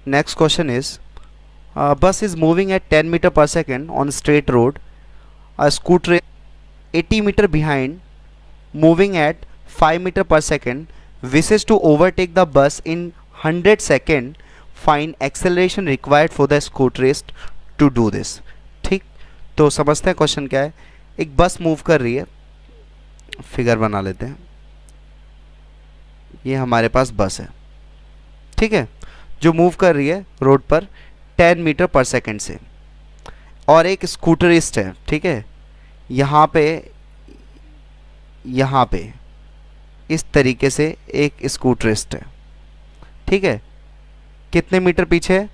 Next question is, bus is moving at 10 meter per second on straight road. A scooter 80 meter behind, moving at 5 meter per second, wishes to overtake the bus in 100 second. Find acceleration required for the scooterist to do this. ठीक, तो समझते हैं question क्या है. एक बस move कर रही है, फिगर बना लेते हैं. ये हमारे पास बस है, ठीक है, जो मूव कर रही है रोड पर 10 मीटर पर सेकंड से, और एक स्कूटरिस्ट है, ठीक है, यहाँ पे इस तरीके से एक स्कूटरिस्ट है, ठीक है. कितने मीटर पीछे है?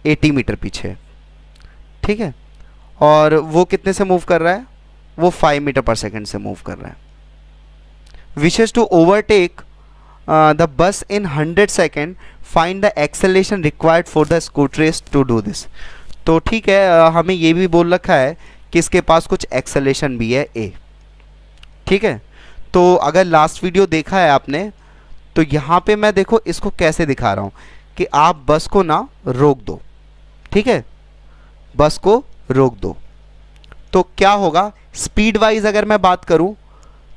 80 मीटर पीछे, ठीक है. और वो कितने से मूव कर रहा है? वो 5 मीटर पर सेकंड से मूव कर रहा है. Wishes to overtake the bus in 100 second. Find the acceleration required for the scooterist to do this. तो ठीक है, हमें ये भी बोल रखा है कि इसके पास कुछ एक्सेलेरेशन भी है ए, ठीक है. तो अगर लास्ट वीडियो देखा है आपने, तो यहाँ पे मैं देखो इसको कैसे दिखा रहा हूँ कि आप बस को ना रोक दो, ठीक है, बस को रोक दो. तो क्या होगा, स्पीड वाइज अगर मैं बात करूँ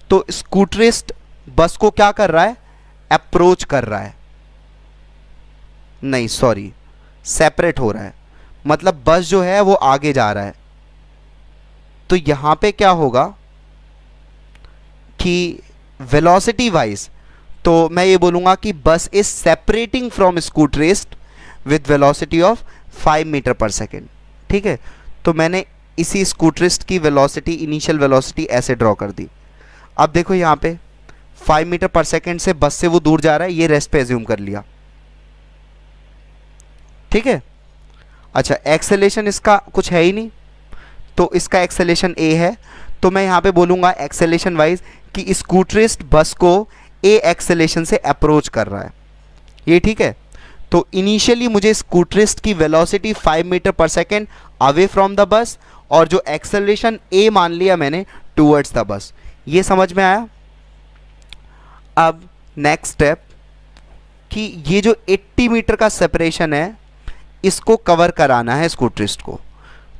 तो स्कूटरिस्ट बस को क्या कर रहा है? अप्रोच कर रहा है, नहीं सॉरी, सेपरेट हो रहा है, मतलब बस जो है वो आगे जा रहा है. तो यहां पे क्या होगा कि वेलोसिटी वाइज तो मैं ये बोलूंगा कि bus is separating from scooterist with velocity of 5 metre पर सेकेंड, ठीक है. तो मैंने इसी स्कूटरिस्ट की वेलोसिटी, इनिशियल वेलोसिटी ऐसे ड्रॉ कर दी. अब देखो यहाँ पे 5 मीटर पर सेकेंड से बस से वो दूर जा रहा है, ये रेस्ट पे एज्यूम कर लिया, ठीक है. अच्छा, एक्सेलेरेशन इसका कुछ है ही नहीं, तो इसका एक्सेलेरेशन ए है. तो मैं यहाँ पे बोलूँगा एक्सेलेरेशन वाइज कि स्कूटरिस्ट बस को ए एक्सेलेरेशन से अप्रोच कर रहा है, ये ठीक है. तो इनिशियली मुझे स्कूटरिस्ट की वेलोसिटी 5 मीटर पर second away from the bus, और जो एक्सेलेरेशन ए मान लिया मैंने टूवर्ड्स द बस. ये समझ में आया. अब नेक्स्ट स्टेप कि ये जो 80 मीटर का सेपरेशन है इसको कवर कराना है स्कूटरिस्ट को.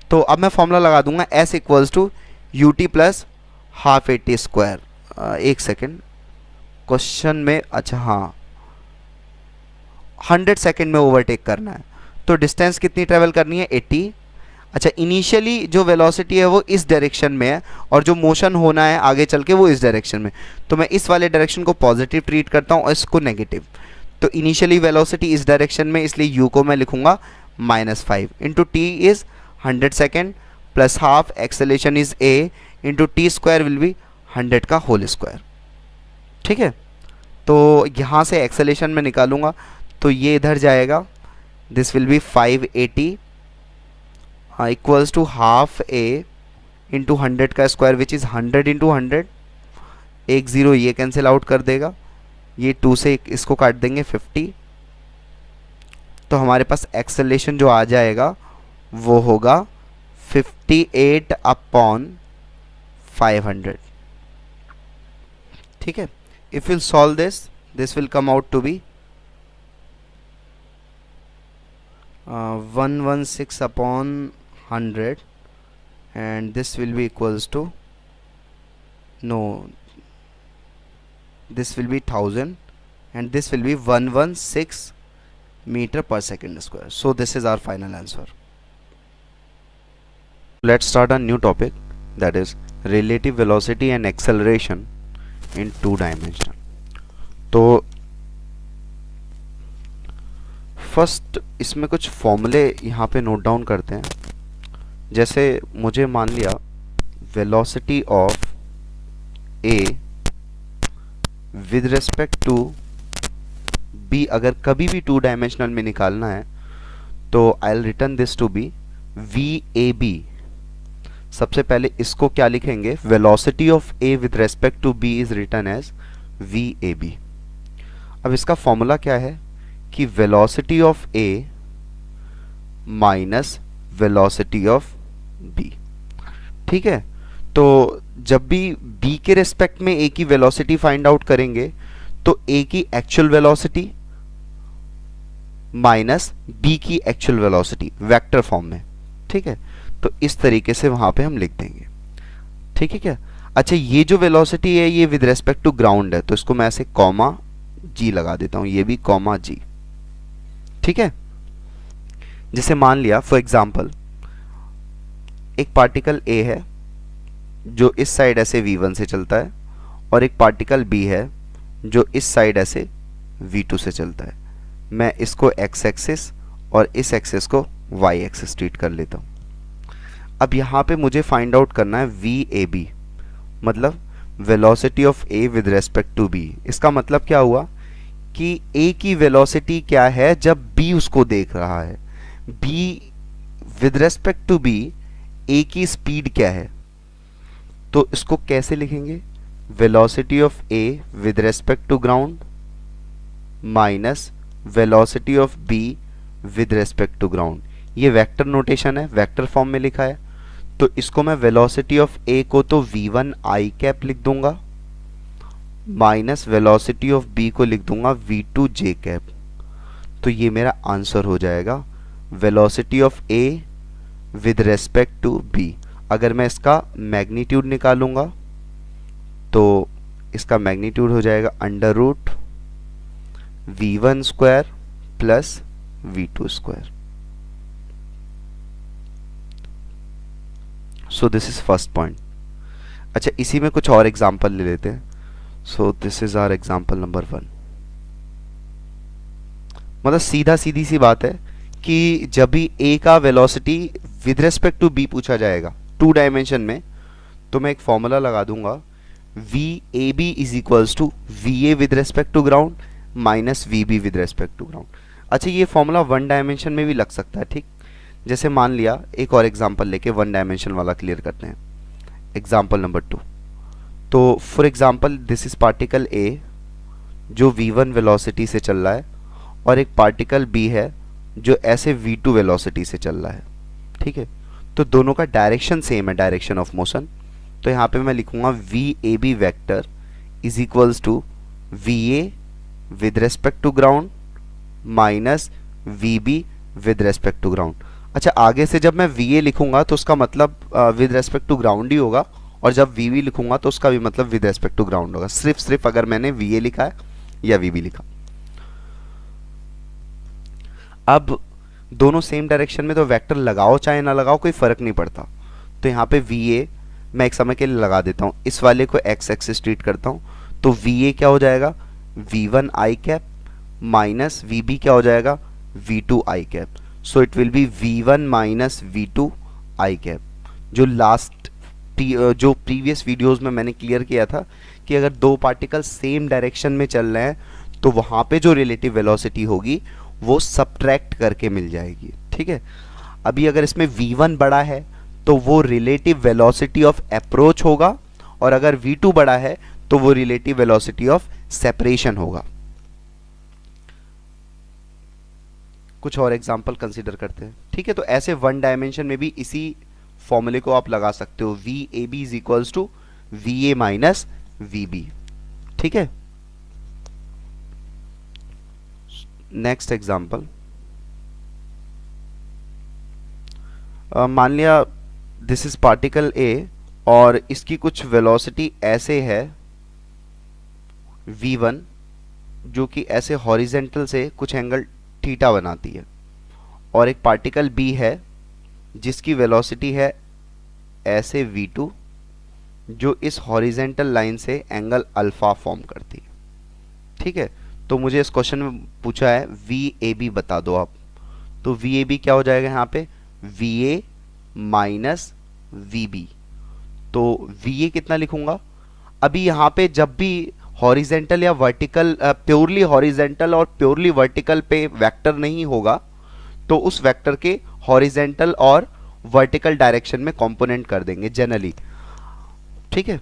तो अब मैं फॉर्मूला लगा दूंगा, S equals to U T plus half A T square. एक सेकेंड, क्वेश्चन में, अच्छा हाँ, 100 सेकेंड में ओवरटेक करना है. तो डिस्टेंस कितनी ट्रेवल करनी है? 80. अच्छा, इनिशियली जो वेलोसिटी है वो इस डायरेक्शन में है, और जो मोशन होना है आगे चल के वो इस डायरेक्शन में. तो मैं इस वाले डायरेक्शन को पॉजिटिव ट्रीट करता हूँ और इसको नेगेटिव. तो इनिशियली वेलोसिटी इस डायरेक्शन में, इसलिए u को मैं लिखूंगा -5 into T is 100 second plus half acceleration is a into T square will be 100 का होल स्क्वायर, ठीक है. तो यहाँ से एक्सेलेरेशन में निकालूंगा तो ये इधर जाएगा, this will be 580 equals to half A into 100 का स्क्वायर विच इज़ 100 इंटू 100. एक ज़ीरो ये कैंसिल आउट कर देगा, ये 2 से इसको काट देंगे 50. तो हमारे पास एक्सेलेरेशन जो आ जाएगा वो होगा 58 अपॉन 500, ठीक है. If will solve this will come out to be 116 upon 100 and this will be equals to, no, this will be 1000 and this will be 116 meter per second square. So this is our final answer. Let's start a new topic, that is relative velocity and acceleration in 2 dimension. तो first इसमें कुछ फॉर्मूले यहाँ पे note down करते हैं. जैसे मुझे मान लिया velocity of A with respect to B अगर कभी भी 2 डायमेंशनल में निकालना है तो I will written this to be V A B. सबसे पहले इसको क्या लिखेंगे, velocity of A with respect to B is written as V A B. अब इसका फॉर्मूला क्या है कि velocity of A minus velocity of B, ठीक है. तो जब भी बी के रिस्पेक्ट में ए की वेलोसिटी फाइंड आउट करेंगे तो ए की एक्चुअल वेलोसिटी माइनस बी की एक्चुअल वेलोसिटी वेक्टर फॉर्म में। ठीक है, तो इस तरीके से वहां पे हम लिख देंगे। ठीक है क्या? अच्छा, ये जो वेलोसिटी है ये विद रेस्पेक्ट टू ग्राउंड है, तो इसको मैं ऐसे कॉमा जी लगा देता हूं, ये भी कॉमा जी। ठीक है, जैसे मान लिया फॉर एग्जांपल एक पार्टिकल ए है जो इस साइड ऐसे v1 से चलता है, और एक पार्टिकल b है जो इस साइड ऐसे v2 से चलता है। मैं इसको x एक्सिस और इस एक्सिस को y एक्सिस ट्रीट कर लेता हूँ। अब यहाँ पे मुझे फाइंड आउट करना है VAB, मतलब velocity of A with respect to B। इसका मतलब क्या हुआ कि A की वेलोसिटी क्या है जब B उसको देख रहा है, B with respect to B A की स्पीड क्या है। तो इसको कैसे लिखेंगे, velocity of A with respect to ground minus velocity of B with respect to ground. ये वेक्टर नोटेशन है, वेक्टर फॉर्म में लिखा है, तो इसको मैं वेलोसिटी ऑफ A को तो v1 i कैप लिख दूंगा माइनस वेलोसिटी ऑफ B को लिख दूंगा v2 j कैप। तो ये मेरा आंसर हो जाएगा velocity of A with respect to B। अगर मैं इसका मैग्नीट्यूड निकालूंगा तो इसका मैग्नीट्यूड हो जाएगा under root v1 square plus v2 square. So this is first point. अच्छा, इसी में कुछ और एग्जांपल ले लेते हैं। So this is our example number 1। मतलब सीधा सीधी सी बात है कि जब भी A का velocity with respect to B पूछा जाएगा 2 डायमेंशन में, तो मैं एक फॉर्मूला लगा दूंगा VAB is equals to VA with respect to ground minus VB with respect to ground. अच्छा, ये फॉर्मूला 1 डायमेंशन में भी लग सकता है। ठीक, जैसे मान लिया एक और एग्जांपल लेके 1 डायमेंशन वाला क्लियर करते हैं। Example number 2। तो for example this is particle A जो v1 वेलोसिटी से चल रहा है, और एक पार्टिकल B है जो ऐसे v2 वेलोसिटी से चल रहा है। ठीक है, तो दोनों का डायरेक्शन सेम है, डायरेक्शन ऑफ मोशन। तो यहाँ पे मैं लिखूंगा VAB vector is equals to VA with respect to ground minus VB with respect to ground. अच्छा, आगे से जब मैं VA लिखूंगा तो उसका मतलब विद रेस्पेक्ट टू ग्राउंड ही होगा, और जब VB लिखूंगा तो उसका भी मतलब विद रेस्पेक्ट टू ग्राउंड होगा, सिर्फ अगर मैंने VA लिखा है या VB लिखा। अब दोनों सेम डायरेक्शन में, तो वेक्टर लगाओ चाहे ना लगाओ कोई फर्क नहीं पड़ता। तो यहाँ पे VA मैं एक समय के लिए लगा देता हूँ, इस वाले को x एक्सिस ट्रीट करता हूँ, तो VA क्या हो जाएगा v1 i cap minus VB क्या हो जाएगा v2 i cap. So it will B v1 minus v2 i cap. जो प्रीवियस वीडियोस में मैंने क्लियर किया था कि अगर दो पार्टिकल सेम डायरेक्शन में चल रहे हैं तो वहाँ पे जो रिलेटिव वेलोसिटी होगी वो सब्ट्रैक्ट करके मिल जाएगी। ठीक है, अभी अगर इसमें v1 बड़ा है तो वो रिलेटिव वेलोसिटी ऑफ अप्रोच होगा, और अगर v2 बड़ा है तो वो रिलेटिव वेलोसिटी ऑफ सेपरेशन होगा। कुछ और एग्जांपल कंसीडर करते हैं। ठीक है, तो ऐसे 1 डायमेंशन में भी इसी फॉर्मूले को आप लगा सकते हो, VAB is equals to VA minus VB। ठीक है, नेक्स्ट एग्जांपल, मान लिया दिस इज पार्टिकल A और इसकी कुछ वेलोसिटी ऐसे है v1 जो कि ऐसे हॉरिजेंटल से कुछ एंगल थीटा बनाती है, और एक पार्टिकल B है जिसकी वेलोसिटी है ऐसे v2 जो इस हॉरिजेंटल लाइन से एंगल अल्फा फॉर्म करती है। ठीक है, तो मुझे इस क्वेश्चन में पूछा है VAB बता दो आप, तो VAB क्या हो जाएगा यहाँ पे VA माइनस VB। तो VA कितना लिखूंगा, अभी यहाँ पे जब भी हॉरिजेंटल या वर्टिकल, प्योरली हॉरिजेंटल और प्योरली वर्टिकल पे वेक्टर नहीं होगा तो उस वेक्टर के हॉरिजेंटल और वर्टिकल डायरेक्शन में कंपोनेंट कर देंगे जनरली। ठीक है,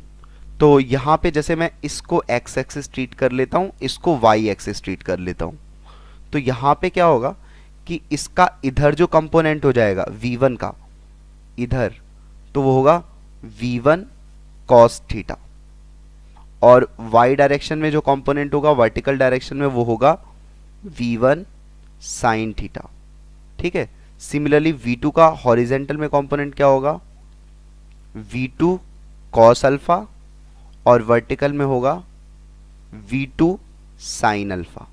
तो यहाँ पे जैसे मैं इसको x एक्सिस ट्रीट कर लेता हूँ, इसको y एक्सिस ट्रीट कर लेता हूँ, तो यहाँ पे क्या होगा कि इसका इधर जो कंपोनेंट हो जाएगा v1 का इधर, तो वो होगा v1 cos थीटा, और y डायरेक्शन में जो कंपोनेंट होगा वर्टिकल डायरेक्शन में वो होगा v1 साइन थीटा। ठीक है, सिमिलरली v2 का हॉरिजेंटल में कंपोनेंट क्या होगा, v2 कॉस अल्फा, और वर्टिकल में होगा v2 साइन अल्फा।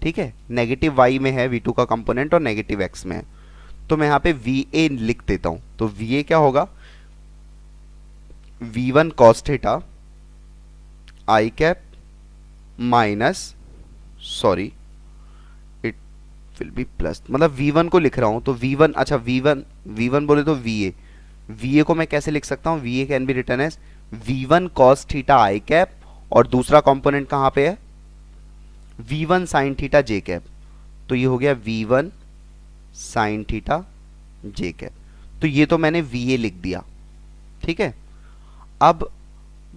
ठीक है, नेगेटिव y में है v2 का कंपोनेंट और नेगेटिव x में है, तो मैं यहां पे va लिख देता हूं। तो va क्या होगा, v1 cos theta I cap minus, sorry it will be plus, मतलब v1 को लिख रहा हूं तो v1, अच्छा v1 बोले तो va को मैं कैसे लिख सकता हूं, va can be written as v1 cos theta I cap, और दूसरा कंपोनेंट कहां पे है, v1 साइन थीटा जे कैप, तो ये हो गया v1 साइन थीटा जे कैप। तो ये तो मैंने va लिख दिया। ठीक है, अब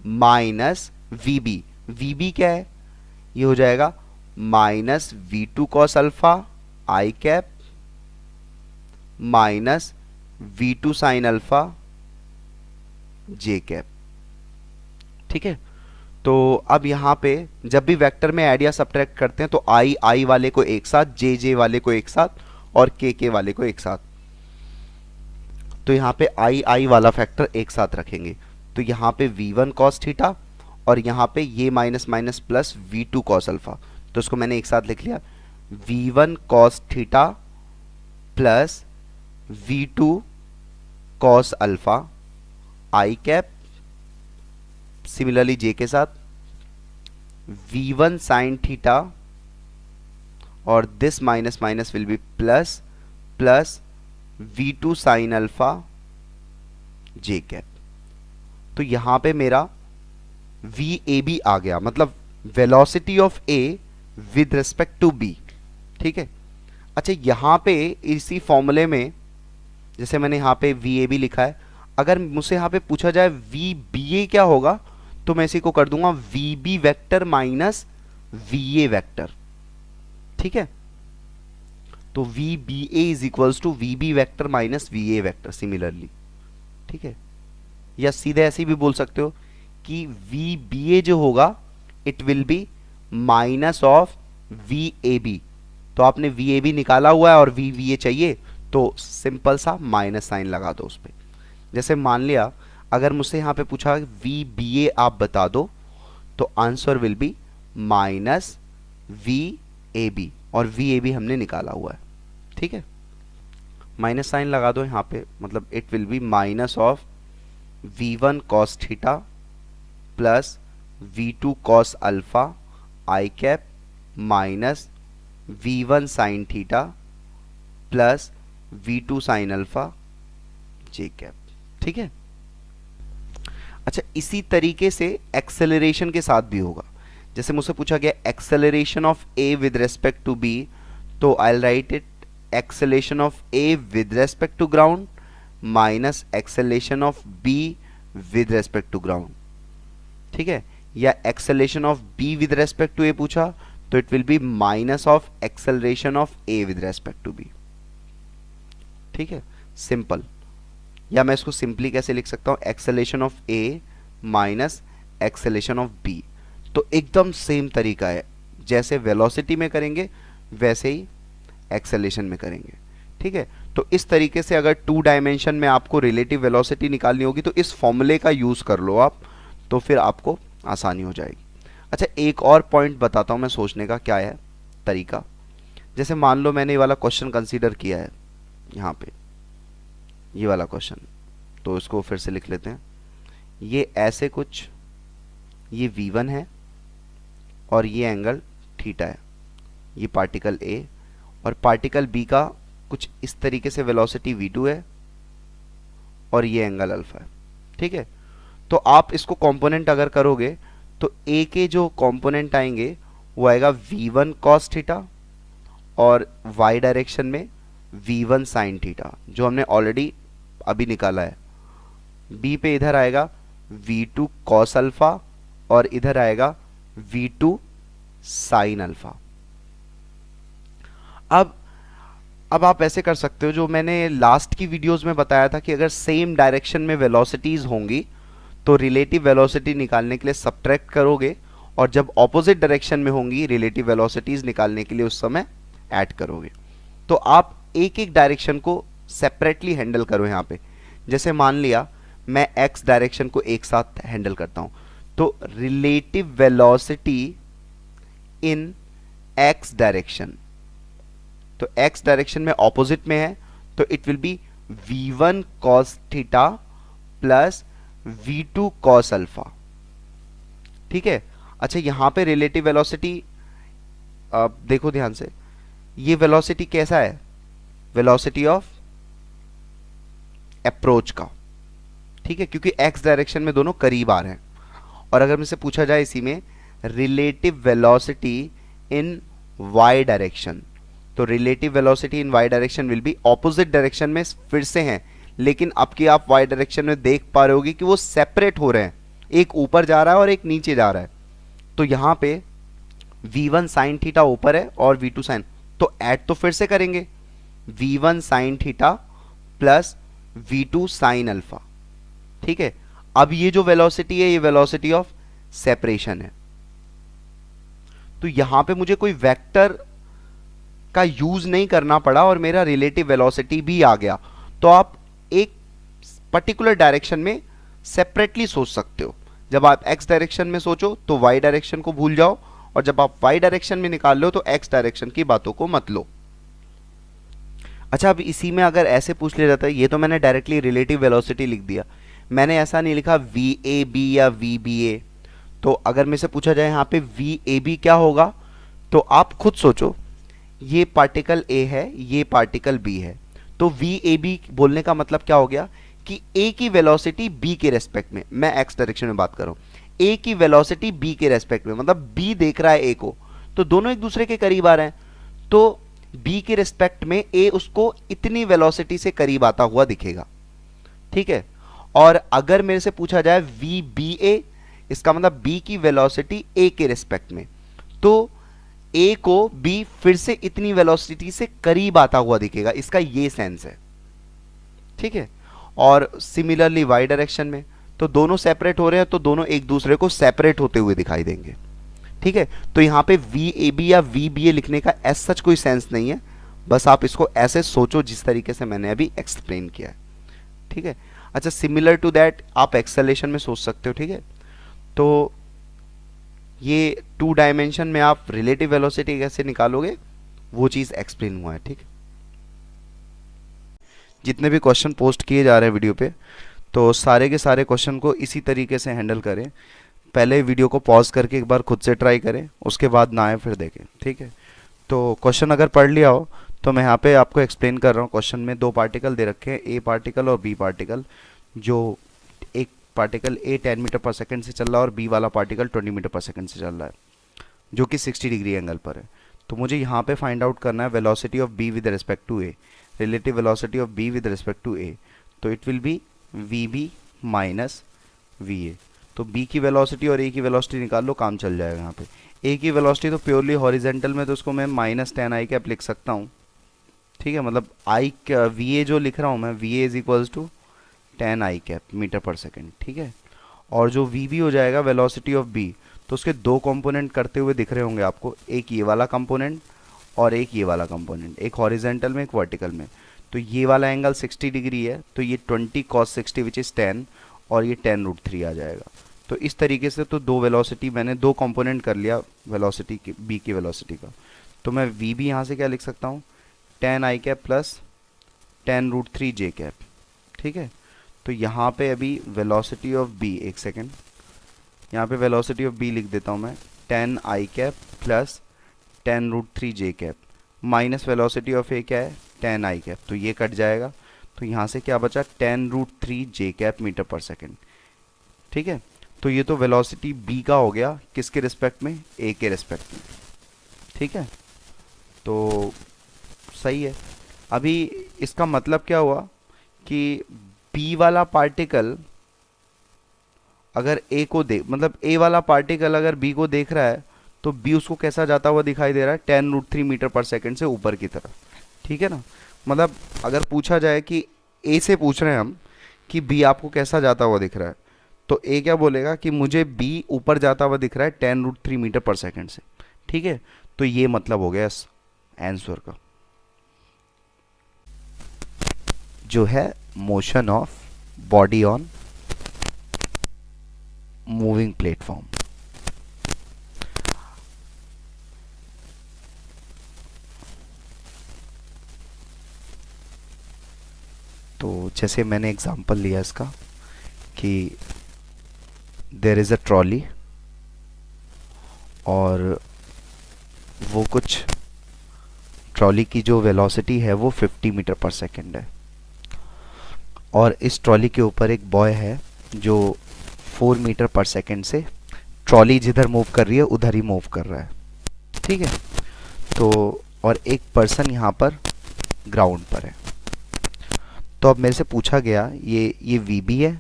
माइनस vb क्या है, ये हो जाएगा माइनस v2 कॉस अल्फा आई cap minus v2 sine alpha जे कैप। ठीक है, तो अब यहां पे जब भी वेक्टर में ऐड या सब्ट्रैक्ट करते हैं तो आई वाले को एक साथ, जे वाले को एक साथ, और के वाले को एक साथ, तो यहां पे आई वाला फैक्टर एक साथ रखेंगे। तो यहां पे v1 cos थीटा और यहां पे ये minus minus plus v2 cos alpha, तो इसको मैंने एक साथ लिख लिया, v1 cos theta plus v2 cos alpha आई कैप, सिमिलरली जे के साथ v1 साइन थीटा, और this minus minus will be plus plus v2 sine alpha J cap. तो यहां पे मेरा VAB आ गया, मतलब velocity of A with respect to B। ठीक है, अच्छा यहां पे इसी फॉर्मूले में जैसे मैंने यहां पे VAB लिखा है, अगर मुझसे यहां पे पूछा जाए VBA क्या होगा, तो मैं इसी को कर दूंगा VB vector minus VA vector. ठीक है, तो VBA is equals to VB vector minus VA vector similarly. ठीक है, या सीधे ऐसे भी बोल सकते हो कि VBA जो होगा it will be minus of VAB। तो आपने VAB निकाला हुआ है और VBA चाहिए, तो सिंपल सा माइनस साइन लगा दो उस पर। जैसे मान लिया अगर मुझसे यहां पे पूछा VBA आप बता दो, तो answer will be minus VAB, और VAB हमने निकाला हुआ है। ठीक है, माइनस साइन लगा दो यहां पे, मतलब it will be minus of v1 cos theta plus v2 cos alpha I cap minus v1 sine theta plus v2 sine alpha J cap. ठीक है, अच्छा इसी तरीके से एक्सेलरेशन के साथ भी होगा। जैसे मुझसे पूछा गया acceleration of A with respect to B, तो I will write it acceleration of A with respect to ground minus acceleration of B with respect to ground. ठीक है, या acceleration of B with respect to A पूछा, तो it will be minus of acceleration of A with respect to B. ठीक है, simple. या मैं इसको सिंपली कैसे लिख सकता हूं, acceleration of A minus acceleration of B. तो एकदम सेम तरीका है, जैसे वेलोसिटी में करेंगे वैसे ही एक्सेलरेशन में करेंगे। ठीक है, तो इस तरीके से अगर 2 डायमेंशन में आपको रिलेटिव वेलोसिटी निकालनी होगी तो इस फॉर्मूले का यूज कर लो आप, तो फिर आपको आसानी हो जाएगी। अच्छा एक और पॉइंट बताता हूं मैं सोचने का, क्या है तरीका। जैसे मान लो मैंने ये वाला क्वेश्चन कंसीडर किया है, यहाँ पे ये वाला क्वेश्चन, तो इसको फिर से लिख लेते हैं। ये ऐसे कुछ, ये v1 है और ये एंगल थीटा है, ये पार्टिकल A, और पार्टिकल B का कुछ इस तरीके से वेलोसिटी v2 है और ये एंगल अल्फा है। ठीक है, तो आप इसको कंपोनेंट अगर करोगे तो A के जो कंपोनेंट आएंगे वो आएगा v1 cos थीटा और y डायरेक्शन में v1 साइन थीटा, जो हमने ऑलरेडी अभी निकाला है। B पे इधर आएगा v2 cos अल्फा और इधर आएगा v2 साइन अल्फा। अब आप ऐसे कर सकते हो, जो मैंने लास्ट की वीडियोस में बताया था कि अगर सेम डायरेक्शन में वेलोसिटीज होंगी तो रिलेटिव वेलोसिटी निकालने के लिए सब्ट्रैक्ट करोगे, और जब ऑपोजिट डायरेक्शन में होंगी रिलेटिव वेलोसिटीज निकालने के लिए उस समय ऐड करोगे। तो आप एक एक डायरेक्शन को सेपरेटली हैंडल करो यहाँ पे। जैसे मान लिया मैं एक्स डायरेक्शन को एक साथ हैंडल करता हूं, तो रिलेटिव वेलोसिटी इन एक्स डायरेक्शन, तो एक्स डायरेक्शन में ऑपोजिट में है, तो it will B v1 cos theta plus v2 cos alpha. ठीक है। अच्छा यहां पे रिलेटिव वेलोसिटी देखो ध्यान से, ये वेलोसिटी कैसा है, वेलोसिटी ऑफ अप्रोच का। ठीक है, क्योंकि एक्स डायरेक्शन में दोनों करीब आ रहे हैं। और अगर मुझसे पूछा जाए इसी में relative velocity in Y direction, तो relative velocity in Y direction will be, opposite direction में फिर से हैं, लेकिन अब की आप वाई डायरेक्शन में देख पा रहे होगी कि वो सेपरेट हो रहे हैं, एक ऊपर जा रहा है और एक नीचे जा रहा है। तो यहां पे v1 साइन थीटा ऊपर है और v2 साइन, तो ऐड तो फिर से करेंगे, v1 sine theta plus v2 sine alpha. ठीक है। अब ये जो वेलोसिटी है ये वेलोसिटी ऑफ सेपरेशन है। तो यहां पे मुझे कोई वेक्टर का यूज नहीं करना पड़ा और मेरा रिलेटिव वेलोसिटी भी आ गया। तो आप एक पर्टिकुलर डायरेक्शन में सेपरेटली सोच सकते हो। जब आप एक्स डायरेक्शन में सोचो तो वाई डायरेक्शन को भूल जाओ, और जब आप वाई डायरेक्शन में निकाल लो तो एक्स डायरेक्शन की बातों को मत लो। अच्छा अब इसी में अगर ऐसे पूछ लिया जाता है, ये तो मैंने डायरेक्टली रिलेटिव वेलोसिटी लिख दिया, मैंने ऐसा नहीं लिखा वी ए बी या वी बी ए। तो अगर मेरे से पूछा जाए यहाँ पे वी ए बी क्या होगा, तो आप खुद सोचो, ये पार्टिकल ए है, ये पार्टिकल बी है, तो वी ए बी बोलने का मतलब क्या हो गया कि ए की वेलोसिटी बी के रेस्पेक्ट में, मैं एक्स डायरेक्शन में बात कर रहा हूं, ए की वेलोसिटी बी के रेस्पेक्ट में, मतलब बी देख रहा है ए को, तो दोनों एक दूसरे के करीब आ रहे हैं, तो बी के रेस्पेक्ट में ए उसको इतनी वेलोसिटी से करीब आता हुआ दिखेगा। ठीक है। और अगर मेरे से पूछा जाए वी बी ए, इसका मतलब बी की वेलोसिटी ए के रेस्पेक्ट में, तो ए को बी फिर से इतनी वेलोसिटी से करीब आता हुआ दिखेगा, इसका ये सेंस है। ठीक है। और सिमिलरली वाई डायरेक्शन में, तो दोनों सेपरेट हो रहे हैं, तो दोनों एक दूसरे को सेपरेट होते हुए दिखाई देंगे। ठीक है। तो यहां पे वी ए बी या वी बी ए लिखने का एज सच कोई सेंस नहीं है, बस आप इसको ऐसे सोचो जिस तरीके से मैंने अभी एक्सप्लेन किया है। ठीक है। अच्छा सिमिलर टू दैट आप एक्सेलेरेशन में सोच सकते हो। ठीक है। तो ये 2 डायमेंशन में आप रिलेटिव वेलोसिटी कैसे निकालोगे, वो चीज एक्सप्लेन हुआ है। ठीक है। जितने भी क्वेश्चन पोस्ट किए जा रहे हैं वीडियो पे, तो सारे के सारे क्वेश्चन को इसी तरीके से हैंडल करें। पहले वीडियो को पॉज करके एक बार खुद से ट्राई करें, उसके बाद ना आए फिर देखें। ठीक है। तो क्वेश्चन अगर पढ़ लिया हो तो मैं यहाँ पे आपको एक्सप्लेन कर रहा हूँ। क्वेश्चन में 2 पार्टिकल दे रखे हैं, ए पार्टिकल और बी पार्टिकल। जो एक पार्टिकल ए 10 मीटर पर सेकंड से चल रहा है और बी वाला पार्टिकल 20 मीटर पर सेकंड से चल रहा है, जो कि 60 डिग्री एंगल पर है। तो मुझे यहाँ पे फाइंड आउट करना है velocity of B with respect to A, relative velocity of B with respect to A. तो it will be V B minus V A. तो बी की वेलोसिटी और ए की वेलोसिटी निकाल लो, काम चल जाएगा। यहाँ पे ए की वेलोसिटी तो प्योरली हॉरिजेंटल में, तो उसको मैं माइनस 10 आई कैप लिख सकता हूँ। ठीक है। मतलब आई वी ए जो लिख रहा हूँ मैं, V A is equals to 10 I cap metre पर सेकेंड। ठीक है। और जो वी बी हो जाएगा वेलोसिटी ऑफ बी, तो उसके 2 कंपोनेंट करते हुए दिख रहे होंगे आपको, एक ये वाला कंपोनेंट और एक ये वाला कंपोनेंट, एक हॉरिजेंटल में एक वर्टिकल में। तो ये वाला एंगल 60 डिग्री है, तो ये 20 cos 60 विच इज़ 10, और ये 10√3 आ जाएगा। तो इस तरीके से तो 2 वेलोसिटी मैंने 2 कंपोनेंट कर लिया वेलोसिटी की, बी की वेलोसिटी का। तो मैं वी बी यहाँ से क्या लिख सकता हूँ, 10 आई कैप प्लस 10√3 जे कैप। ठीक है। तो यहाँ पे अभी वेलोसिटी ऑफ बी, एक सेकेंड, यहाँ पे वेलोसिटी ऑफ बी लिख देता हूँ मैं, 10 आई cap plus 10√3 j cap, minus velocity of A क्या है, 10 आई कैप। तो ये कट जाएगा, तो यहाँ से क्या बचा, 10√3 जे कैप मीटर पर सेकेंड। ठीक है। तो ये तो वेलोसिटी बी का हो गया, किसके रिस्पेक्ट में, ए के रिस्पेक्ट में। ठीक है। तो सही है। अभी इसका मतलब क्या हुआ कि बी वाला पार्टिकल अगर ए को देख, मतलब ए वाला पार्टिकल अगर बी को देख रहा है, तो बी उसको कैसा जाता हुआ दिखाई दे रहा है, 10√3 मीटर पर सेकेंड से ऊपर की तरफ। ठीक है ना। मतलब अगर पूछा जाए कि ए से पूछ रहे हैं हम कि बी आपको कैसा जाता हुआ दिख रहा है, तो ए क्या बोलेगा कि मुझे बी ऊपर जाता हुआ दिख रहा है 10√3 मीटर पर सेकेंड से। ठीक है। तो ये मतलब हो गया इस आंसर का, जो है motion of body on moving platform. तो जैसे मैंने एग्जांपल लिया इसका कि देयर इज़ अ ट्रॉली और वो कुछ ट्रॉली की जो वेलोसिटी है वो 50 मीटर पर सेकेंड है और इस ट्रॉली के ऊपर एक बॉय है जो 4 मीटर पर सेकेंड से ट्रॉली जिधर मूव कर रही है उधर ही मूव कर रहा है, ठीक है। तो और एक पर्सन यहाँ पर ग्राउंड पर है। तो अब मेरे से पूछा गया ये VB है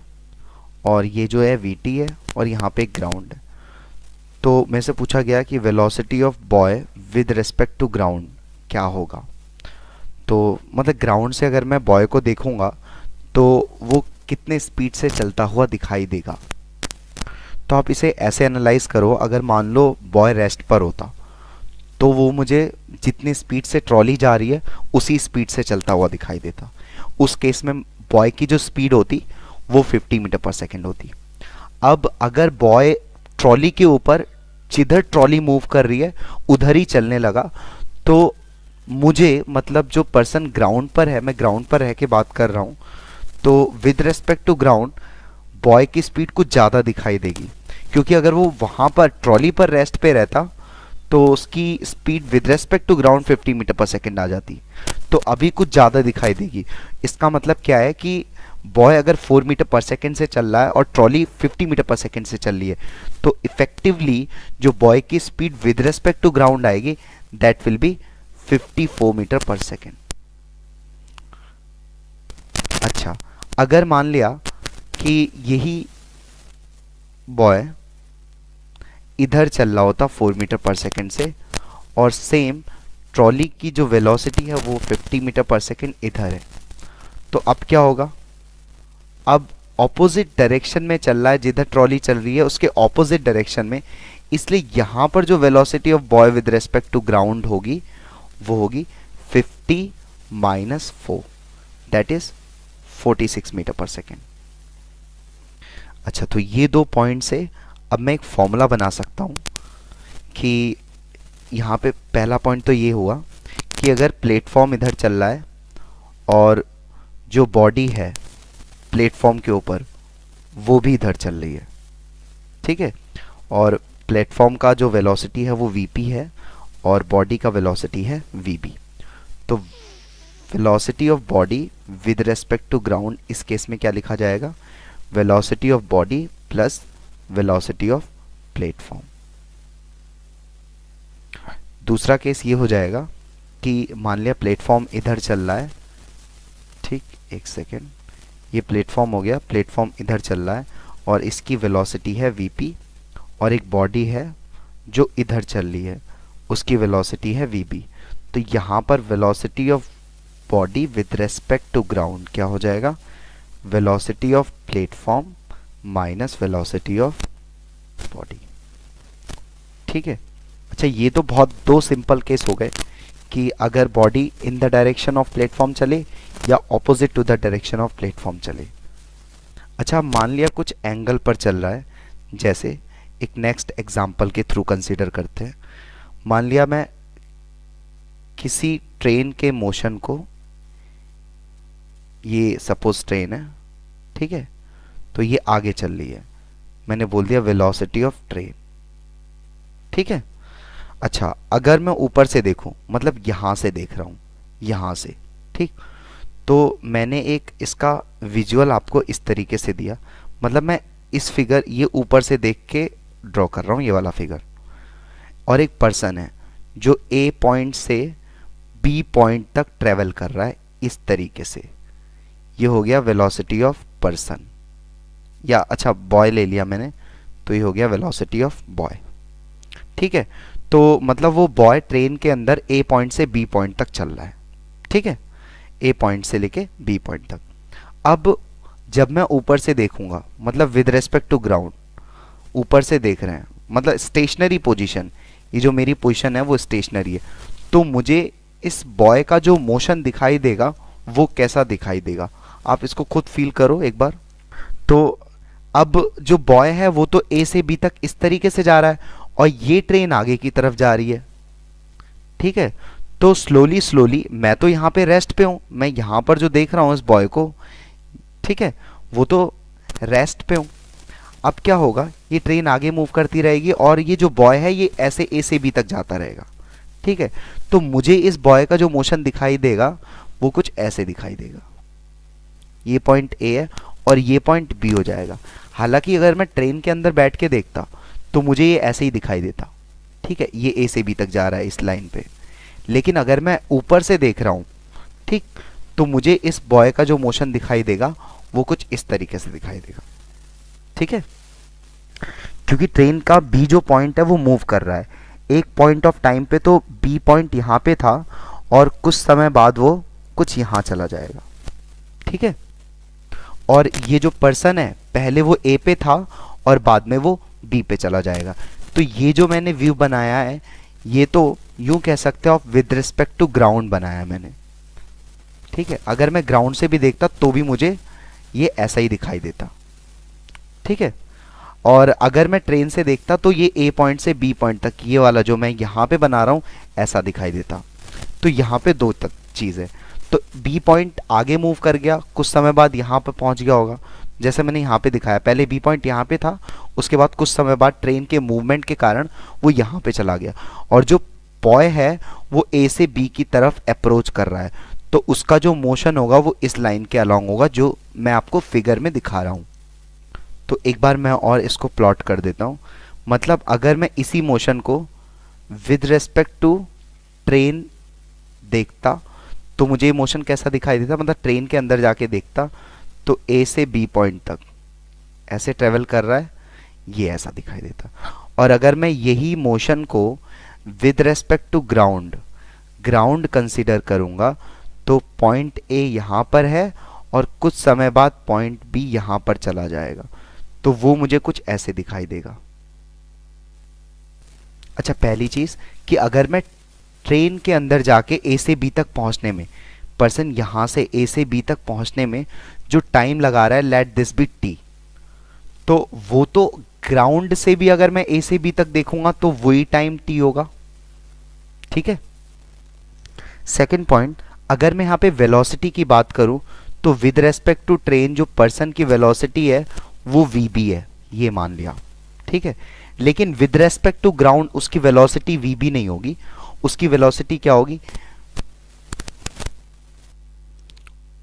और ये जो है VT है और यहाँ पे एक ग्राउंड है। तो मेरे से पूछा गया कि velocity of boy with respect to ground क्या होगा। तो मतलब ग्राउंड से अगर मैं बॉय को देखूंगा तो वो कितने स्पीड से चलता हुआ दिखाई देगा। तो आप इसे ऐसे एनालाइज करो, अगर मान लो बॉय रेस्ट पर होता तो वो मुझे जितनी स्पीड से ट्रॉली जा रही है उसी स्पीड से चलता हुआ दिखाई देता। उस केस में बॉय की जो स्पीड होती वो 50 मीटर पर सेकेंड होती। अब अगर बॉय ट्रॉली के ऊपर जिधर ट्रॉली मूव कर रही है उधर ही चलने लगा तो मुझे मतलब जो पर्सन ग्राउंड पर है, मैं ग्राउंड पर रह के बात कर रहा हूँ, तो with respect to ground boy की स्पीड कुछ ज़्यादा दिखाई देगी, क्योंकि अगर वो वहाँ पर ट्रॉली पर रेस्ट पे रहता तो उसकी speed with respect to ground 50 metre पर सेकेंड आ जाती, तो अभी कुछ ज़्यादा दिखाई देगी। इसका मतलब क्या है कि बॉय अगर 4 मीटर पर सेकेंड से चल रहा है और ट्रॉली 50 मीटर पर सेकेंड से चल रही है तो इफेक्टिवली जो बॉय की speed with respect to ground आएगी दैट विल बी 54 मीटर पर सेकेंड। अच्छा, अगर मान लिया कि यही बॉय इधर चल रहा होता 4 मीटर पर सेकेंड से और सेम ट्रॉली की जो वेलोसिटी है वो 50 मीटर पर सेकेंड इधर है, तो अब क्या होगा। अब ऑपोजिट डायरेक्शन में चल रहा है, जिधर ट्रॉली चल रही है उसके ऑपोजिट डायरेक्शन में, इसलिए यहाँ पर जो velocity of boy with respect to ground होगी वो होगी 50 माइनस 4 दैट इज 46 मीटर पर सेकेंड। अच्छा, तो ये दो पॉइंट से अब मैं एक फॉर्मूला बना सकता हूँ कि यहाँ पे पहला पॉइंट तो ये हुआ कि अगर प्लेटफॉर्म इधर चल रहा है और जो बॉडी है प्लेटफॉर्म के ऊपर वो भी इधर चल रही है, ठीक है, और प्लेटफॉर्म का जो वेलोसिटी है वो VP है और बॉडी का वेलोसिटी है VB, तो velocity of body with respect to ground इस केस में क्या लिखा जाएगा, velocity of body plus velocity of platform. दूसरा केस ये हो जाएगा कि मान लिया प्लेटफॉर्म इधर चल रहा है, ठीक, एक सेकेंड, ये प्लेटफॉर्म हो गया, प्लेटफॉर्म इधर चल रहा है और इसकी वेलोसिटी है VP और एक बॉडी है जो इधर चल रही है उसकी वेलोसिटी है VB, तो यहाँ पर velocity of body with respect to ground क्या हो जाएगा, velocity of platform minus velocity of body, ठीक है। अच्छा, ये तो बहुत दो सिंपल केस हो गए कि अगर body in the direction of platform चले या opposite to the direction of platform चले। अच्छा, मान लिया कुछ एंगल पर चल रहा है, जैसे एक नेक्स्ट एग्जांपल के थ्रू कंसीडर करते हैं। मान लिया मैं किसी ट्रेन के मोशन को, ये सपोज ट्रेन है, ठीक है, तो ये आगे चल रही है, मैंने बोल दिया वेलोसिटी ऑफ ट्रेन, ठीक है। अच्छा, अगर मैं ऊपर से देखूं, मतलब यहां से देख रहा हूं, यहां से, ठीक, तो मैंने एक इसका विजुअल आपको इस तरीके से दिया, मतलब मैं इस फिगर ये ऊपर से देख के ड्रॉ कर रहा हूं, ये वाला फिगर, और एक पर्सन है जो A पॉइंट से B पॉइंट तक ट्रेवल कर रहा है इस तरीके से, ये हो गया वेलोसिटी ऑफ पर्सन, या अच्छा बॉय ले लिया मैंने, तो ये हो गया वेलोसिटी ऑफ बॉय, ठीक है। तो मतलब वो बॉय ट्रेन के अंदर A पॉइंट से B पॉइंट तक चल रहा है, ठीक है, A पॉइंट से लेके B पॉइंट तक। अब जब मैं ऊपर से देखूंगा, मतलब विद रेस्पेक्ट टू ग्राउंड ऊपर से देख रहे हैं, मतलब स्टेशनरी पोजीशन, ये जो मेरी पोजीशन है वो स्टेशनरी है, तो मुझे इस बॉय का जो मोशन दिखाई देगा वो कैसा दिखाई देगा, आप इसको खुद फील करो एक बार। तो अब जो बॉय है वो तो ए से बी तक इस तरीके से जा रहा है और ये ट्रेन आगे की तरफ जा रही है, ठीक है। तो स्लोली स्लोली मैं तो यहाँ पे रेस्ट पे हूँ, मैं यहाँ पर जो देख रहा हूँ इस बॉय को, ठीक है, वो तो रेस्ट पे हूँ। अब क्या होगा, ये ट्रेन आगे मूव करती रहेगी और ये जो बॉय है ये ऐसे ए से बी तक जाता रहेगा, ठीक है। तो मुझे इस बॉय का जो मोशन दिखाई देगा वो कुछ ऐसे दिखाई देगा, ये पॉइंट ए है और ये पॉइंट बी हो जाएगा। हालांकि अगर मैं ट्रेन के अंदर बैठ के देखता तो मुझे ये ऐसे ही दिखाई देता, ठीक है, ये ए से बी तक जा रहा है इस लाइन पे। लेकिन अगर मैं ऊपर से देख रहा हूँ, ठीक, तो मुझे इस बॉय का जो मोशन दिखाई देगा वो कुछ इस तरीके से दिखाई देगा, ठीक है। क्योंकि ट्रेन का बी जो पॉइंट है वो मूव कर रहा है, एक पॉइंट ऑफ टाइम पे तो बी पॉइंट यहाँ पे था और कुछ समय बाद वो कुछ यहाँ चला जाएगा, ठीक है। और ये जो पर्सन है पहले वो ए पे था और बाद में वो बी पे चला जाएगा। तो ये जो मैंने व्यू बनाया है ये तो यूं कह सकते हो आप विद रिस्पेक्ट टू ग्राउंड बनाया मैंने, ठीक है। अगर मैं ग्राउंड से भी देखता तो भी मुझे ये ऐसा ही दिखाई देता, ठीक है। और अगर मैं ट्रेन से देखता तो ये ए पॉइंट से बी पॉइंट तक ये वाला जो मैं यहाँ पे बना रहा हूँ ऐसा दिखाई देता। तो यहाँ पे दो तक चीज़ है, तो बी पॉइंट आगे मूव कर गया, कुछ समय बाद यहाँ पे पहुँच गया होगा, जैसे मैंने यहाँ पे दिखाया, पहले बी पॉइंट यहाँ पे था, उसके बाद कुछ समय बाद ट्रेन के मूवमेंट के कारण वो यहाँ पे चला गया और जो बॉय है वो ए से बी की तरफ अप्रोच कर रहा है, तो उसका जो मोशन होगा वो इस लाइन के अलॉन्ग होगा जो मैं आपको फिगर में दिखा रहा हूँ। तो एक बार मैं और इसको प्लॉट कर देता हूँ। मतलब अगर मैं इसी मोशन को विद रेस्पेक्ट टू ट्रेन देखता तो मुझे ये मोशन कैसा दिखाई देता, मतलब ट्रेन के अंदर जाके देखता तो ए से बी पॉइंट तक ऐसे ट्रेवल कर रहा है, ये ऐसा दिखाई देता। और अगर मैं यही मोशन को with respect to ground consider करूंगा तो पॉइंट ए यहाँ पर है और कुछ समय बाद पॉइंट बी यहाँ पर चला जाएगा, तो वो मुझे कुछ ऐसे दिखाई देगा। अच्छा, पहली चीज कि अगर मैं ट्रेन के अंदर जाके ए से बी तक पहुंचने में, पर्सन यहां से ए से बी तक पहुंचने में जो टाइम लगा रहा है, लेट दिस बी टी, तो वो तो ग्राउंड से भी अगर मैं ए से बी तक देखूंगा तो वही टाइम टी होगा, ठीक है। सेकंड पॉइंट, अगर मैं यहां पे वेलोसिटी की बात करूं तो विद रेस्पेक्ट टू ट्रेन जो पर्सन की वेलोसिटी है वो वीबी है, ये मान लिया, ठीक है। लेकिन विद रेस्पेक्ट टू ग्राउंड उसकी वेलोसिटी वीबी नहीं होगी, उसकी वेलोसिटी क्या होगी,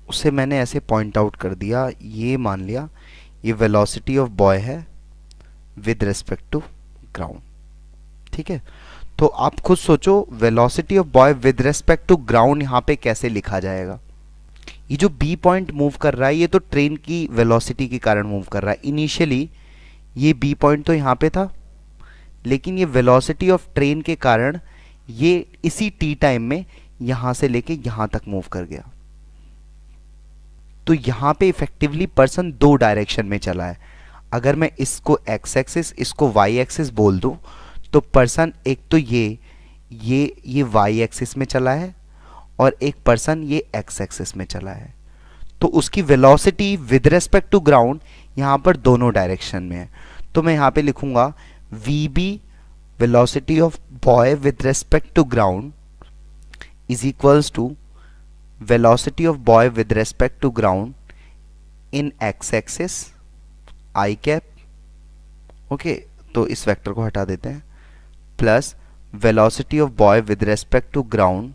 उसे मैंने ऐसे पॉइंट आउट कर दिया, ये मान लिया ये वेलोसिटी ऑफ बॉय है विद रेस्पेक्ट टू ग्राउंड, ठीक है। तो आप खुद सोचो velocity of boy with respect to ground यहां पे कैसे लिखा जाएगा। ये जो बी पॉइंट मूव कर रहा है ये तो ट्रेन की वेलोसिटी के कारण मूव कर रहा है। इनिशियली ये बी पॉइंट तो यहाँ पे था, लेकिन ये वेलोसिटी ऑफ ट्रेन के कारण ये इसी टी टाइम में यहाँ से लेके यहाँ तक मूव कर गया। तो यहाँ पे इफेक्टिवली पर्सन दो डायरेक्शन में चला है। अगर मैं इसको एक्स एक्सिस इसको वाई एक्सिस बोल दूँ तो पर्सन एक तो ये वाई एक्सिस में चला है और एक पर्सन ये एक्स एक्सिस में चला है, तो उसकी velocity with respect to ground यहाँ पर दोनों डायरेक्शन में है। तो मैं यहाँ पे लिखूंगा V B velocity of boy with respect to ground is equals to velocity of boy with respect to ground in X axis I cap, okay, तो इस वेक्टर को हटा देते हैं, plus velocity of boy with respect to ground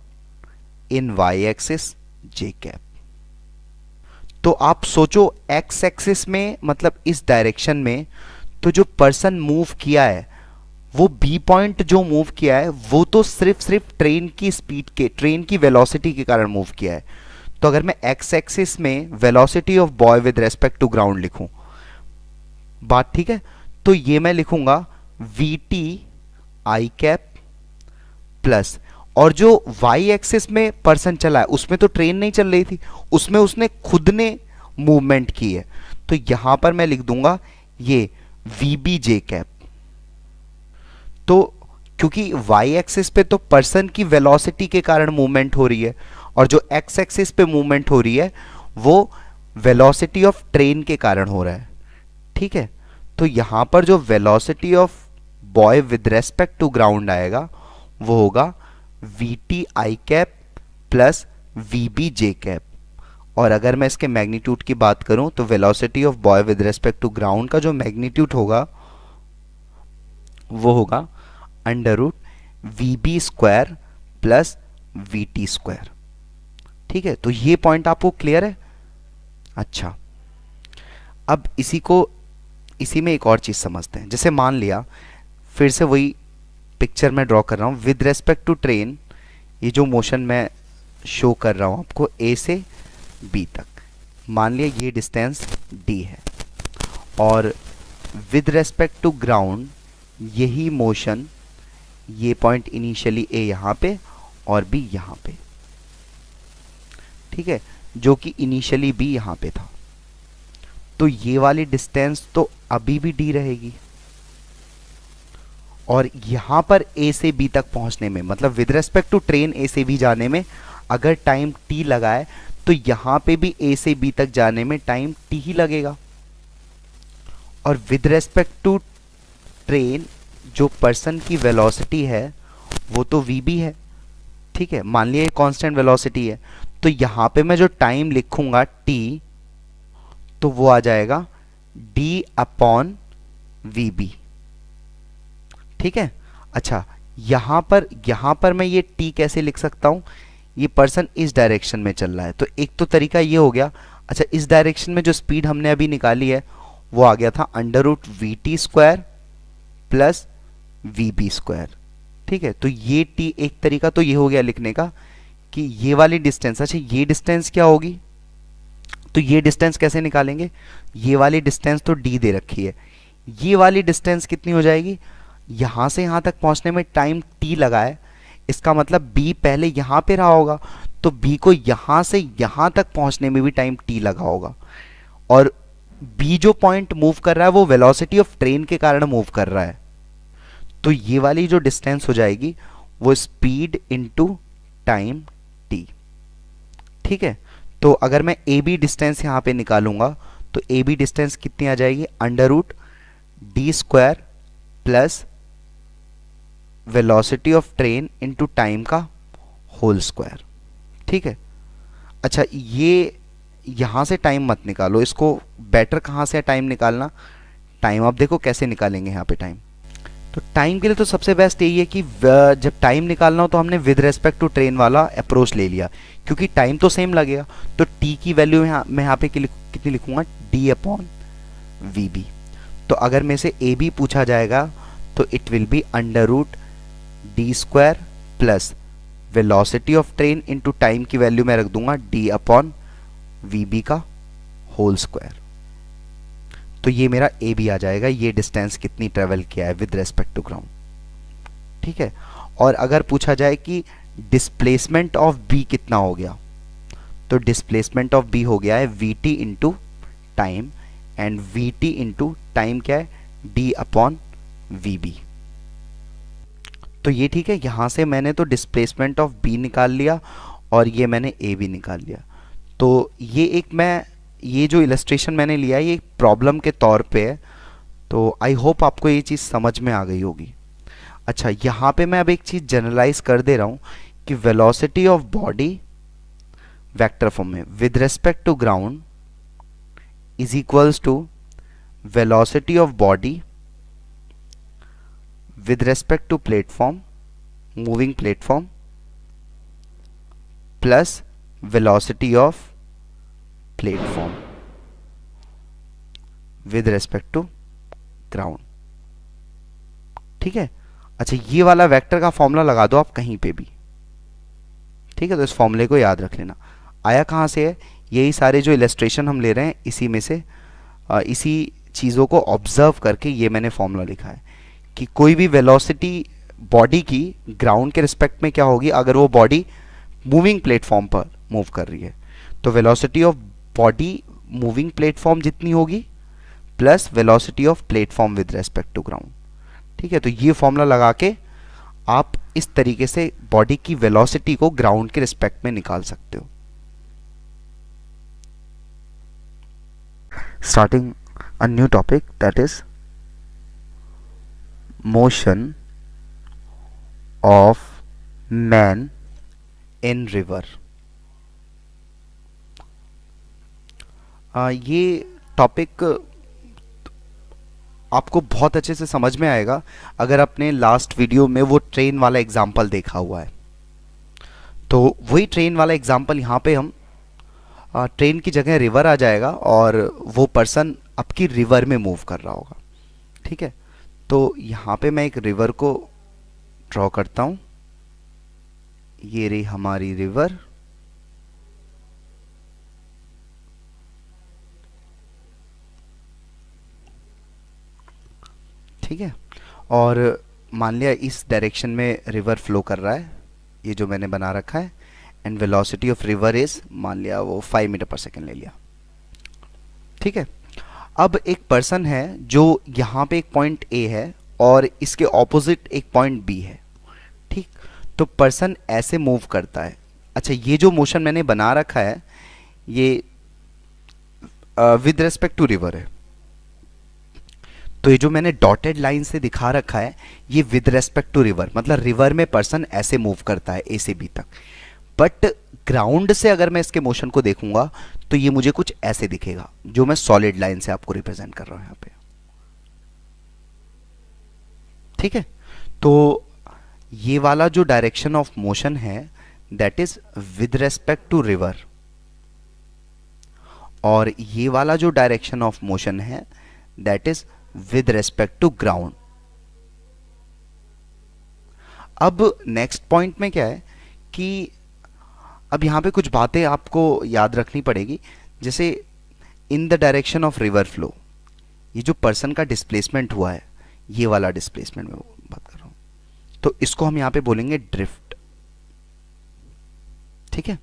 in Y axis J cap. तो आप सोचो x axis में मतलब इस डायरेक्शन में तो जो पर्सन मूव किया है वो बी पॉइंट जो मूव किया है वो तो सिर्फ ट्रेन की स्पीड के, ट्रेन की वेलोसिटी के कारण मूव किया है। तो अगर मैं एक्स एक्सिस में velocity of boy with respect to ground लिखूं, बात ठीक है, तो ये मैं लिखूंगा V T I cap plus, और जो वाई एक्सिस में पर्सन चला है उसमें तो ट्रेन नहीं चल रही थी, उसमें उसने खुद ने मूवमेंट की है, तो यहां पर मैं लिख दूंगा ये वी बी जे कैप। तो क्योंकि y एक्सिस पे तो पर्सन की वेलोसिटी के कारण मूवमेंट हो रही है, और जो x एक्सिस पे मूवमेंट हो रही है वो वेलोसिटी ऑफ ट्रेन के कारण हो रहा है। ठीक है, तो यहां पर जो velocity of boy with respect to ground आएगा वो होगा V T I cap plus V B J cap. और अगर मैं इसके मैग्नीट्यूड की बात करूं तो velocity of boy with respect to ground का जो मैग्नीट्यूड होगा वो होगा under root V B square plus V T square. ठीक है, तो ये पॉइंट आपको क्लियर है। अच्छा, अब इसी में एक और चीज समझते हैं। जैसे मान लिया, फिर से वही पिक्चर में ड्रॉ कर रहा हूं विद रेस्पेक्ट टू ट्रेन, ये जो मोशन मैं शो कर रहा हूं आपको ए से बी तक, मान लिया ये डिस्टेंस डी है, और विद रेस्पेक्ट टू ग्राउंड यही मोशन, ये पॉइंट इनिशियली ए यहां पे और बी यहां पे, ठीक है, जो कि इनिशियली बी यहां पे था। तो ये वाली डिस्टेंस तो अभी भी डी रहेगी, और यहां पर ए से बी तक पहुंचने में, मतलब विद रेस्पेक्ट टू ट्रेन ए से बी जाने में अगर टाइम टी लगा है तो यहां पे भी ए से बी तक जाने में टाइम टी ही लगेगा। और विद रेस्पेक्ट टू ट्रेन जो पर्सन की वेलोसिटी है वो तो वी बी है। ठीक है, मान लिया कांस्टेंट वेलोसिटी है, तो यहां पे मैं जो टाइम लिखूंगा टी, तो वो आ जाएगा डी अपॉन वी बी। ठीक है, अच्छा यहां पर मैं ये टी कैसे लिख सकता हूं, ये पर्सन इस डायरेक्शन में चल रहा है, तो एक तो तरीका ये हो गया। अच्छा, इस डायरेक्शन में जो स्पीड हमने अभी निकाली है वो आ गया था under root V T square plus V B square. ठीक है, तो ये टी एक तरीका तो ये हो गया लिखने का कि ये वाली डिस्टेंस, अच्छा ये डिस्टेंस क्या होगी, तो ये डिस्टेंस कैसे निकालेंगे, ये वाली डिस्टेंस तो डी दे रखी है, ये वाली डिस्टेंस कितनी हो जाएगी, यहां से यहां तक पहुंचने में टाइम टी लगा है, इसका मतलब बी पहले यहां पे रहा होगा, तो बी को यहां से यहां तक पहुंचने में भी टाइम टी लगा होगा, और बी जो पॉइंट मूव कर रहा है वो वेलोसिटी ऑफ ट्रेन के कारण मूव कर रहा है, तो ये वाली जो डिस्टेंस हो जाएगी वो स्पीड इनटू टाइम टी। ठीक है, तो अगर मैं ए बी डिस्टेंस यहां पे निकालूंगा तो ए बी डिस्टेंस कितनी आ जाएगी, under root D square plus velocity of train into time का होल स्क्वायर। ठीक है, अच्छा ये यहां से टाइम मत निकालो, इसको बेटर कहां से टाइम निकालना, टाइम आप देखो कैसे निकालेंगे यहां पे टाइम। तो टाइम के लिए तो सबसे बेस्ट यही है कि जब टाइम निकालना हो तो हमने विद रेस्पेक्ट टू ट्रेन वाला अप्रोच ले लिया, क्योंकि टाइम तो सेम लगेगा। तो टी की वैल्यू मैं यहाँ पे कितनी लिखूंगा, डी अपॉन वी बी। तो अगर मेरे से ए बी पूछा जाएगा तो it will be under root D square plus velocity of train into time की वैल्यू मैं रख दूंगा डी अपॉन वी बी का होल स्क्वायर। तो ये मेरा ए बी आ जाएगा, ये डिस्टेंस कितनी ट्रेवल किया है विद रेस्पेक्ट टू ग्राउंड। ठीक है, और अगर पूछा जाए कि डिस्प्लेसमेंट ऑफ बी कितना हो गया, तो डिस्प्लेसमेंट ऑफ बी हो गया है we T into time, and we T into time क्या है, डी अपॉन वी बी। तो ये ठीक है, यहां से मैंने तो डिस्प्लेसमेंट ऑफ बी निकाल लिया और ये मैंने ए बी निकाल लिया। तो ये जो इलस्ट्रेशन मैंने लिया है ये एक प्रॉब्लम के तौर पे है, तो आई होप आपको ये चीज़ समझ में आ गई होगी। अच्छा, यहाँ पे मैं अब एक चीज़ जनरलाइज कर दे रहा हूँ कि velocity of body vector form में with respect to ground is equals to velocity of body with respect to platform, moving platform plus velocity of platform with respect to ground। ठीक है, अच्छा ये वाला वेक्टर का फॉर्मूला लगा दो आप कहीं पे भी। ठीक है, तो इस फॉर्मूले को याद रख लेना। आया कहाँ से है, यही सारे जो इलस्ट्रेशन हम ले रहे हैं इसी में से, इसी चीज़ों को ऑब्जर्व करके ये मैंने फॉर्मूला लिखा है कि कोई भी वेलोसिटी बॉडी की ग्राउंड के रिस्पेक्ट में क्या होगी, अगर वो बॉडी मूविंग प्लेटफॉर्म पर मूव कर रही है तो velocity of body moving platform जितनी होगी plus velocity of platform with respect to ground. ठीक है, तो ये फॉर्मूला लगा के आप इस तरीके से बॉडी की वेलोसिटी को ग्राउंड के रिस्पेक्ट में निकाल सकते हो। Starting a new topic that is motion of man in river. ये टॉपिक आपको बहुत अच्छे से समझ में आएगा अगर आपने लास्ट वीडियो में वो ट्रेन वाला एग्जाम्पल देखा हुआ है। तो वही ट्रेन वाला एग्जाम्पल यहाँ पे हम ट्रेन की जगह रिवर आ जाएगा और वो पर्सन आपकी रिवर में मूव कर रहा होगा। ठीक है, तो यहाँ पे मैं एक रिवर को ड्रॉ करता हूँ। ये रही हमारी रिवर। ठीक है, और मान लिया इस डायरेक्शन में रिवर फ्लो कर रहा है, ये जो मैंने बना रखा है, and velocity of river is, मान लिया वो 5 मीटर पर सेकेंड ले लिया। ठीक है, अब एक पर्सन है जो यहाँ पे एक पॉइंट ए है और इसके ऑपोजिट एक पॉइंट बी है। ठीक, तो पर्सन ऐसे मूव करता है। अच्छा, ये जो मोशन मैंने बना रखा है ये विद रिस्पेक्ट टू रिवर है। तो ये जो मैंने डॉटेड लाइन से दिखा रखा है ये विद रेस्पेक्ट टू रिवर, मतलब रिवर में पर्सन ऐसे मूव करता है ए से बी तक। बट ग्राउंड से अगर मैं इसके मोशन को देखूंगा तो ये मुझे कुछ ऐसे दिखेगा, जो मैं सॉलिड लाइन से आपको रिप्रेजेंट कर रहा हूं यहां पे। ठीक है, तो ये वाला जो डायरेक्शन ऑफ मोशन है that is with respect to river, और ये वाला जो डायरेक्शन ऑफ मोशन है that is with respect to ground. अब नेक्स्ट पॉइंट में क्या है कि अब यहां पे कुछ बातें आपको याद रखनी पड़ेगी। जैसे इन the direction of river flow, ये जो पर्सन का डिस्प्लेसमेंट हुआ है, ये वाला डिस्प्लेसमेंट में बात कर रहा हूं, तो इसको हम यहां पे बोलेंगे ड्रिफ्ट। ठीक है,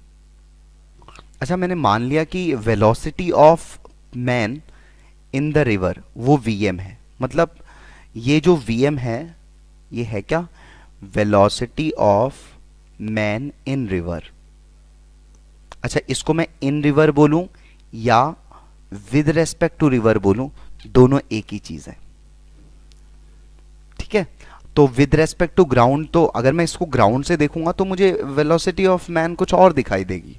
अच्छा, मैंने मान लिया कि velocity of man in the river वो vm है, मतलब ये जो vm है ये है क्या, velocity of man in river. अच्छा, इसको मैं इन रिवर बोलूं या विद रेस्पेक्ट टू रिवर बोलूं, दोनों एक ही चीज है। ठीक है, तो विद रेस्पेक्ट टू ग्राउंड, तो अगर मैं इसको ग्राउंड से देखूंगा तो मुझे वेलोसिटी ऑफ मैन कुछ और दिखाई देगी।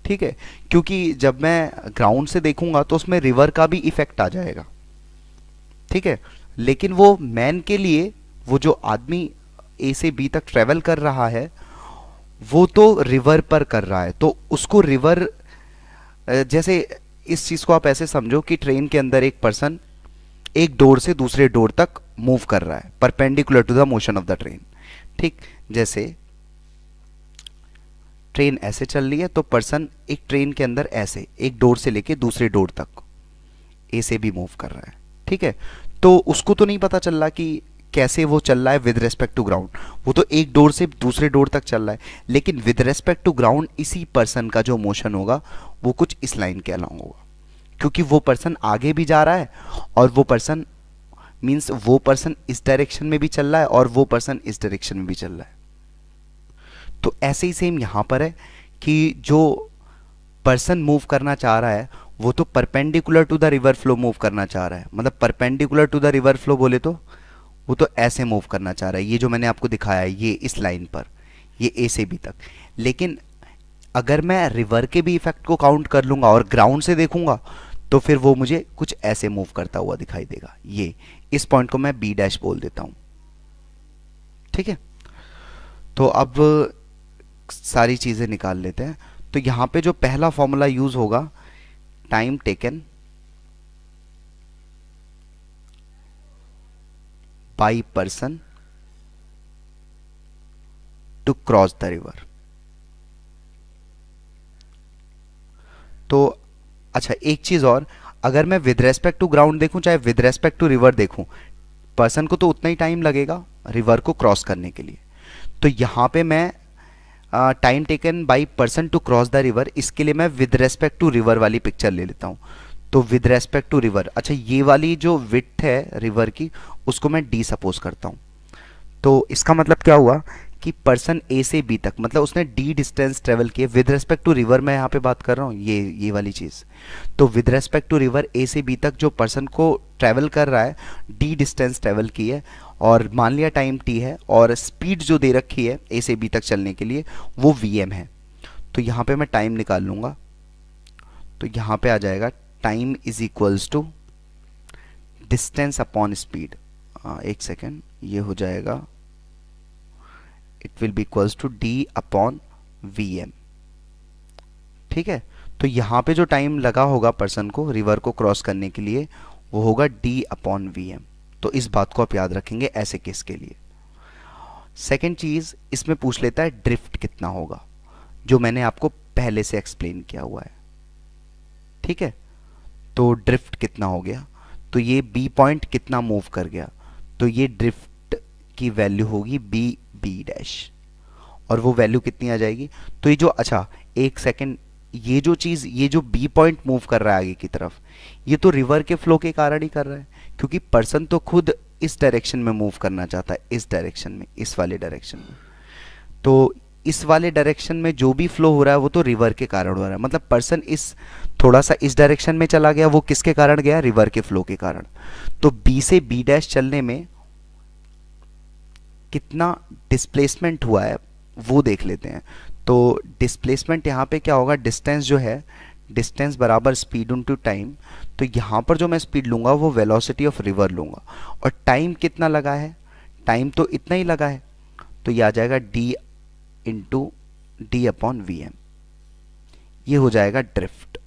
ठीक है, क्योंकि जब मैं ग्राउंड से देखूंगा तो उसमें रिवर का भी इफेक्ट आ जाएगा। ठीक है, लेकिन वो मैन के लिए, वो जो आदमी ए से बी तक ट्रेवल कर रहा है वो तो रिवर पर कर रहा है, तो उसको रिवर, जैसे इस चीज को आप ऐसे समझो कि ट्रेन के अंदर एक पर्सन एक डोर से दूसरे डोर तक मूव कर रहा है perpendicular to the motion of the train. ठीक, जैसे ट्रेन ऐसे चल रही है तो पर्सन एक ट्रेन के अंदर ऐसे एक डोर से लेके दूसरे डोर तक ए से भी मूव कर रहा है। ठीक है, तो उसको तो नहीं पता चल रहा कि कैसे वो चल रहा है विद रेस्पेक्ट टू ग्राउंड, वो तो एक डोर से दूसरे डोर तक चल रहा है, लेकिन विद रेस्पेक्ट टू ग्राउंड इसी पर्सन का जो मोशन होगा वो कुछ इस लाइन के अलॉन्ग होगा, क्योंकि वो पर्सन आगे भी जा रहा है और वो पर्सन मीन्स वो पर्सन इस डायरेक्शन में भी चल रहा है और वो पर्सन इस डायरेक्शन में भी चल रहा है। तो ऐसे ही सेम यहां पर है कि जो पर्सन मूव करना चाह रहा है वो तो perpendicular to the river flow move करना चाह रहा है, मतलब perpendicular to the river flow बोले तो वो तो ऐसे मूव करना चाह रहा है, ये जो मैंने आपको दिखाया है ये इस लाइन पर, ये ए से बी तक। लेकिन अगर मैं रिवर के भी इफेक्ट को काउंट कर लूंगा और ग्राउंड से देखूंगा तो फिर वो मुझे कुछ ऐसे मूव करता हुआ दिखाई देगा। ये इस पॉइंट को मैं बी डैश बोल देता हूं। ठीक है, तो अब सारी चीजें निकाल लेते हैं। तो यहां पे जो पहला फॉर्मूला यूज होगा, time taken by person to cross the river. तो अच्छा, एक चीज और, अगर मैं विद रेस्पेक्ट टू ग्राउंड देखूं चाहे विद रेस्पेक्ट टू रिवर देखूं, पर्सन को तो उतना ही टाइम लगेगा रिवर को क्रॉस करने के लिए। तो यहां पे मैं time taken by person to cross the river, इसके लिए मैं विद रेस्पेक्ट टू रिवर वाली पिक्चर ले लेता हूं। तो विद रेस्पेक्ट टू रिवर, अच्छा ये वाली जो विड्थ है रिवर की उसको मैं डी सपोज करता हूं। तो इसका मतलब क्या हुआ कि पर्सन ए से बी तक, मतलब उसने डी डिस्टेंस ट्रेवल किए विद रेस्पेक्ट टू रिवर, मैं यहाँ पे बात कर रहा हूँ ये वाली चीज़। तो विद रेस्पेक्ट टू रिवर ए से बी तक जो पर्सन को ट्रैवल कर रहा है, डी डिस्टेंस ट्रैवल की है, और मान लिया टाइम टी है, और स्पीड जो दे रखी है ए से बी तक चलने के लिए वो वी एम है। तो यहाँ पे मैं टाइम निकाल लूँगा, तो यहाँ पे आ जाएगा time is equals to distance upon speed. एक सेकेंड, ये हो जाएगा it will be equals to D upon V M. ठीक है, तो यहाँ पे जो टाइम लगा होगा पर्सन को रिवर को क्रॉस करने के लिए वो होगा डी अपॉन वी एम। तो इस बात को आप याद रखेंगे ऐसे केस के लिए। सेकेंड चीज़ इसमें पूछ लेता है ड्रिफ्ट कितना होगा, जो मैंने आपको पहले से एक्सप्लेन किया हुआ है। ठीक है, तो ड्रिफ्ट कितना हो गया, तो ये बी पॉइंट कितना मूव कर गया, तो ये ड्रिफ्ट की वैल्यू होगी बी बी डैश, और वो वैल्यू कितनी आ जाएगी, तो ये जो, अच्छा एक सेकेंड, ये जो चीज़, ये जो बी पॉइंट मूव कर रहा है आगे की तरफ, ये तो रिवर के फ्लो के कारण ही कर रहा है, क्योंकि पर्सन तो खुद इस डायरेक्शन में मूव करना चाहता है, इस डायरेक्शन में, इस वाले डायरेक्शन में। तो इस वाले डायरेक्शन में जो भी फ्लो हो रहा है वो तो रिवर के कारण हो रहा है, मतलब पर्सन इस थोड़ा सा इस डायरेक्शन में चला गया, वो किसके कारण गया, रिवर के फ्लो के कारण। तो बी से बी डैश चलने में कितना डिस्प्लेसमेंट हुआ है वो देख लेते हैं। तो डिस्प्लेसमेंट यहाँ पे क्या होगा, डिस्टेंस जो है, डिस्टेंस बराबर स्पीड इनटू टाइम। तो यहाँ पर जो मैं स्पीड लूँगा वो वेलोसिटी ऑफ रिवर लूँगा, और टाइम कितना लगा है, टाइम तो इतना ही लगा है, तो ये आ जाएगा D into D upon V M, ये हो जाएगा ड्रिफ्ट।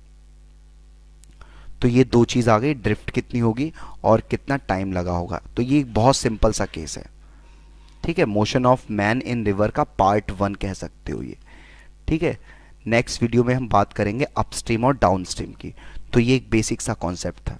तो ये दो चीज़ आ गई, ड्रिफ्ट कितनी होगी और कितना टाइम लगा होगा। तो ये एक बहुत सिंपल सा केस है। ठीक है, motion of man in river का पार्ट 1 कह सकते हो ये। ठीक है, नेक्स्ट वीडियो में हम बात करेंगे अपस्ट्रीम और डाउनस्ट्रीम की। तो ये एक बेसिक सा कॉन्सेप्ट था।